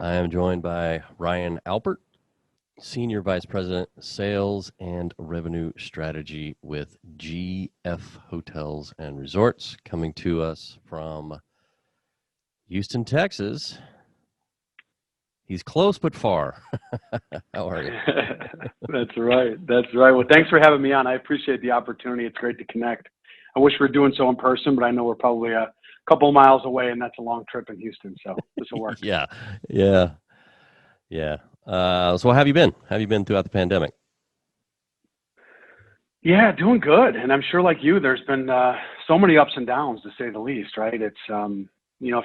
I am joined by Ryan Alpert, Senior Vice President, Sales and Revenue Strategy with GF Hotels and Resorts, coming to us from Houston, Texas. He's close but far. How are you? That's right. Well, thanks for having me on. I appreciate the opportunity. It's great to connect. I wish we were doing so in person, but I know we're probably a couple of miles away, and that's a long trip in Houston, so this will work. Yeah. So how have you been? How have you been throughout the pandemic? Yeah, doing good. And I'm sure like you, there's been so many ups and downs, to say the least, right? It's,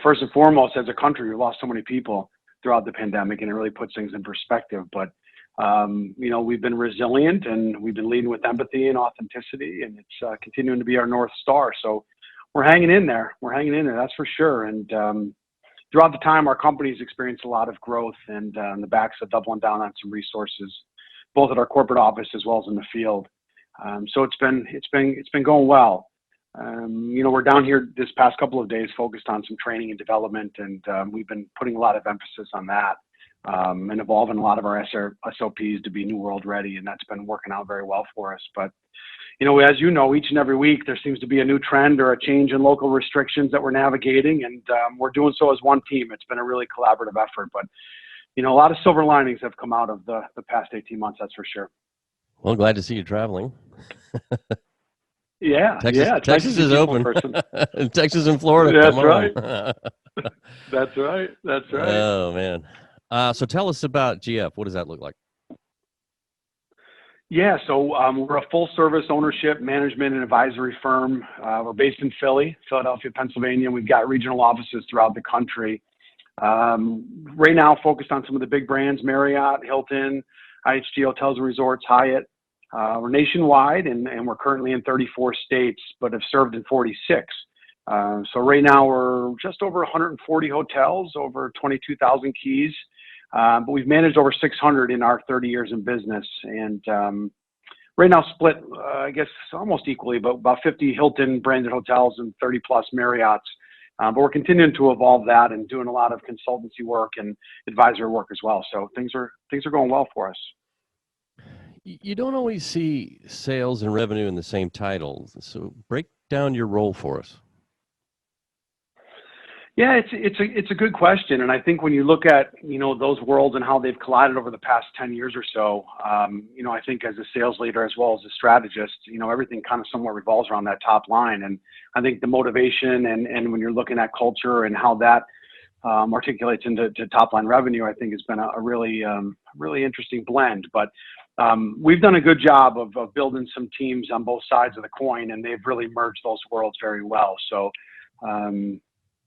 first and foremost, as a country, we lost so many people throughout the pandemic, and it really puts things in perspective. But, we've been resilient, and we've been leading with empathy and authenticity, and it's continuing to be our North Star. So we're hanging in there. That's for sure. And throughout the time, our company's experienced a lot of growth, and on the backs of doubling down on some resources, both at our corporate office as well as in the field. So it's been going well. We're down here this past couple of days focused on some training and development, and we've been putting a lot of emphasis on that and evolving a lot of our SOPs to be New World ready, and that's been working out very well for us. But as you know, each and every week there seems to be a new trend or a change in local restrictions that we're navigating, and we're doing so as one team. It's been a really collaborative effort, but a lot of silver linings have come out of the past 18 months, that's for sure. Well, glad to see you traveling. Yeah, Texas is open. Texas and Florida. That's right. That's right. Oh man. So tell us about GF. What does that look like? Yeah, so we're a full-service ownership, management, and advisory firm. We're based in Philadelphia, Pennsylvania. We've got regional offices throughout the country. Right now, focused on some of the big brands: Marriott, Hilton, IHG Hotels and Resorts, Hyatt. We're nationwide, and we're currently in 34 states, but have served in 46. So right now, we're just over 140 hotels, over 22,000 keys. But we've managed over 600 in our 30 years in business, and right now split, I guess, almost equally, but about 50 Hilton branded hotels and 30 plus Marriotts. But we're continuing to evolve that and doing a lot of consultancy work and advisory work as well. So things are going well for us. You don't always see sales and revenue in the same title, so break down your role for us. Yeah, it's a good question, and I think when you look at those worlds and how they've collided over the past 10 years or so, I think as a sales leader as well as a strategist, everything kind of somewhat revolves around that top line, and I think the motivation and when you're looking at culture and how that articulates into top line revenue, I think has been a really interesting blend. But we've done a good job of building some teams on both sides of the coin, and they've really merged those worlds very well. So.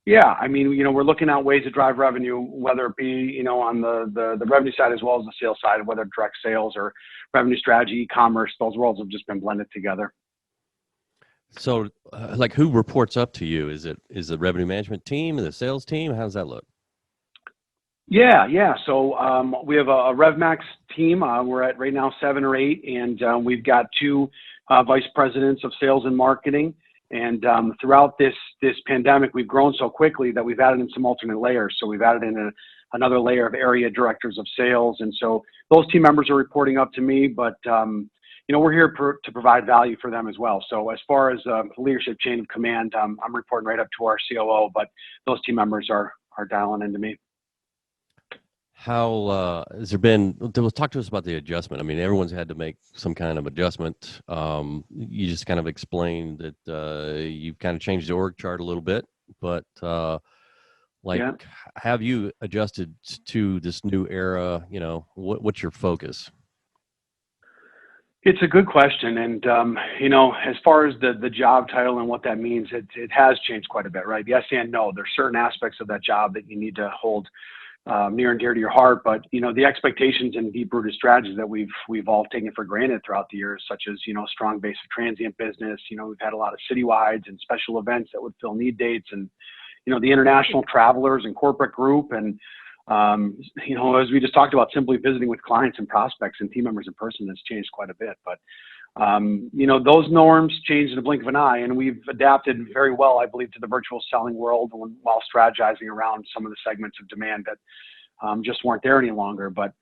Yeah, I mean, we're looking at ways to drive revenue, whether it be, on the revenue side as well as the sales side, whether direct sales or revenue strategy, e-commerce, those worlds have just been blended together. So, who reports up to you? Is the revenue management team, the sales team? How does that look? Yeah. So we have a RevMax team. We're at right now 7 or 8, and we've got 2 vice presidents of sales and marketing. And throughout this pandemic, we've grown so quickly that we've added in some alternate layers. So we've added in another layer of area directors of sales. And so those team members are reporting up to me, but, we're here to provide value for them as well. So as far as the leadership chain of command, I'm reporting right up to our COO, but those team members are dialing into me. How has there been? Talk to us about the adjustment. I mean, everyone's had to make some kind of adjustment. You just kind of explained that you've kind of changed the org chart a little bit, but have you adjusted to this new era? What's your focus? It's a good question, and as far as the job title and what that means, it has changed quite a bit, right? Yes and no. There's certain aspects of that job that you need to hold near and dear to your heart, but the expectations and deep-rooted strategies that we've all taken for granted throughout the years, such as strong base of transient business. We've had a lot of citywides and special events that would fill need dates, and the international travelers and corporate group, and as we just talked about, simply visiting with clients and prospects and team members in person has changed quite a bit. But those norms changed in a blink of an eye, and we've adapted very well, I believe, to the virtual selling world while strategizing around some of the segments of demand that just weren't there any longer. But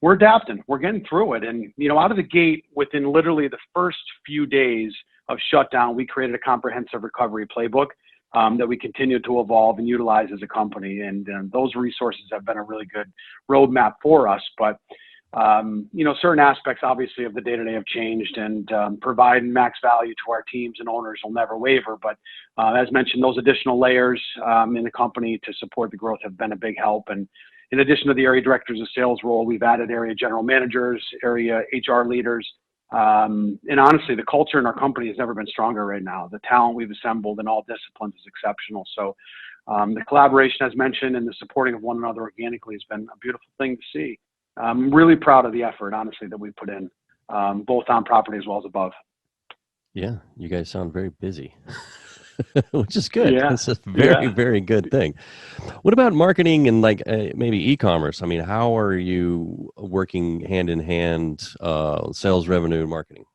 we're adapting. We're getting through it. And, out of the gate, within literally the first few days of shutdown, we created a comprehensive recovery playbook that we continue to evolve and utilize as a company. And those resources have been a really good roadmap for us. But, certain aspects, obviously, of the day-to-day have changed, and providing max value to our teams and owners will never waver. But as mentioned, those additional layers in the company to support the growth have been a big help. And in addition to the area directors of sales role, we've added area general managers, area HR leaders. And honestly, the culture in our company has never been stronger right now. The talent we've assembled in all disciplines is exceptional. So the collaboration, as mentioned, and the supporting of one another organically has been a beautiful thing to see. I'm really proud of the effort, honestly, that we put in, both on property as well as above. Yeah, you guys sound very busy, which is good. Yeah. It's a very, very good thing. What about marketing and maybe e-commerce? I mean, how are you working hand in hand, sales, revenue, and marketing?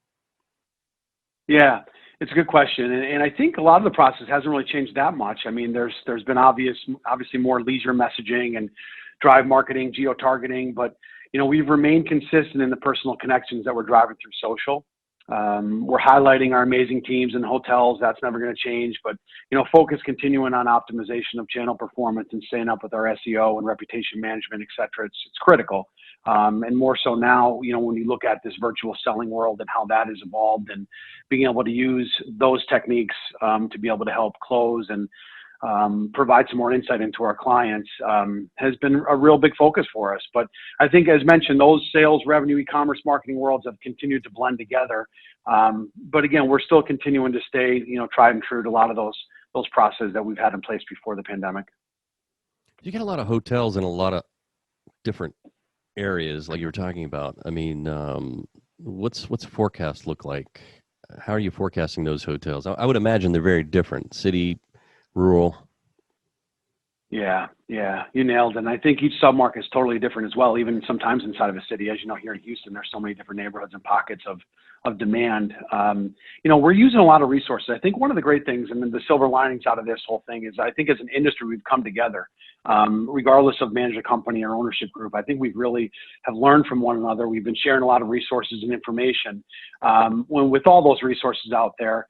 Yeah, it's a good question. And I think a lot of the process hasn't really changed that much. I mean, there's been obviously more leisure messaging and drive marketing, geo-targeting, but we've remained consistent in the personal connections that we're driving through social. We're highlighting our amazing teams and hotels. That's never going to change, but focus continuing on optimization of channel performance and staying up with our SEO and reputation management, et cetera. It's critical. And more so now, when you look at this virtual selling world and how that has evolved, and being able to use those techniques to be able to help close and provide some more insight into our clients has been a real big focus for us. But I think, as mentioned, those sales, revenue, e-commerce, marketing worlds have continued to blend together. But again, we're still continuing to stay, tried and true to a lot of those processes that we've had in place before the pandemic. You get a lot of hotels in a lot of different areas, like you were talking about. I mean, what's the forecast look like? How are you forecasting those hotels? I would imagine they're very different. City, rural. Yeah, you nailed it. And I think each submarket is totally different as well, even sometimes inside of a city. As you know, here in Houston, there's so many different neighborhoods and pockets of demand. We're using a lot of resources. I think one of the great things, and the silver linings out of this whole thing, is I think as an industry, we've come together, regardless of management company or ownership group. I think we really have learned from one another. We've been sharing a lot of resources and information. With all those resources out there,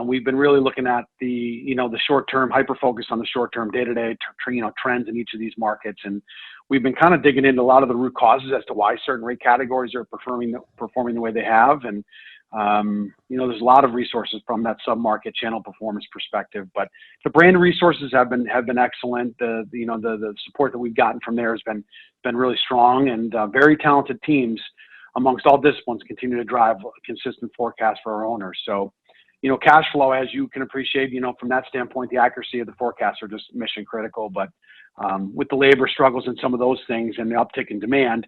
we've been really looking at the short-term, hyper-focus on the short-term, day-to-day trends in each of these markets. And we've been kind of digging into a lot of the root causes as to why certain rate categories are performing the way they have. And, there's a lot of resources from that sub-market channel performance perspective, but the brand resources have been excellent. The support that we've gotten from there has been really strong, and very talented teams amongst all disciplines continue to drive a consistent forecast for our owners. So, cash flow, as you can appreciate, from that standpoint, the accuracy of the forecasts are just mission critical. But with the labor struggles and some of those things and the uptick in demand,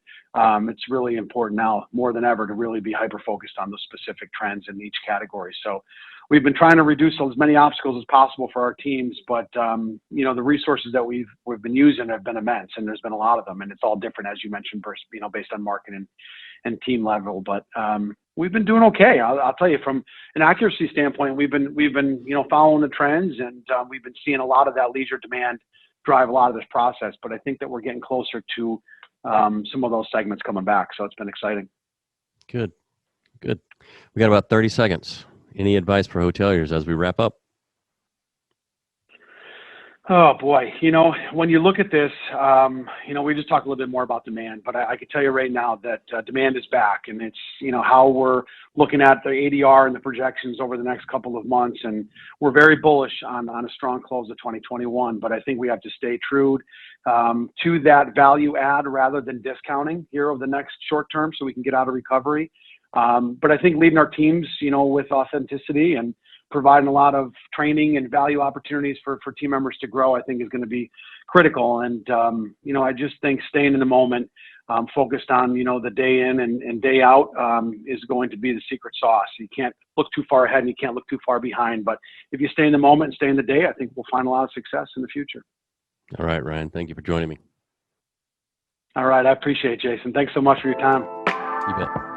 it's really important now more than ever to really be hyper-focused on those specific trends in each category. So we've been trying to reduce as many obstacles as possible for our teams, but the resources that we've been using have been immense, and there's been a lot of them, and it's all different, as you mentioned, based on market and team level. But we've been doing okay. I'll tell you, from an accuracy standpoint, we've been following the trends, and we've been seeing a lot of that leisure demand drive a lot of this process. But I think that we're getting closer to some of those segments coming back, so it's been exciting. Good. We got about 30 seconds. Any advice for hoteliers as we wrap up? Oh boy, when you look at this, we just talked a little bit more about demand, but I can tell you right now that demand is back, and it's, how we're looking at the ADR and the projections over the next couple of months, and we're very bullish on a strong close of 2021, but I think we have to stay true to that value add rather than discounting here over the next short term so we can get out of recovery. But I think leading our teams, with authenticity and providing a lot of training and value opportunities for team members to grow, I think is going to be critical. And, I just think staying in the moment, focused on, the day in and day out is going to be the secret sauce. You can't look too far ahead and you can't look too far behind. But if you stay in the moment and stay in the day, I think we'll find a lot of success in the future. All right, Ryan, thank you for joining me. All right. I appreciate it, Jason. Thanks so much for your time. You bet.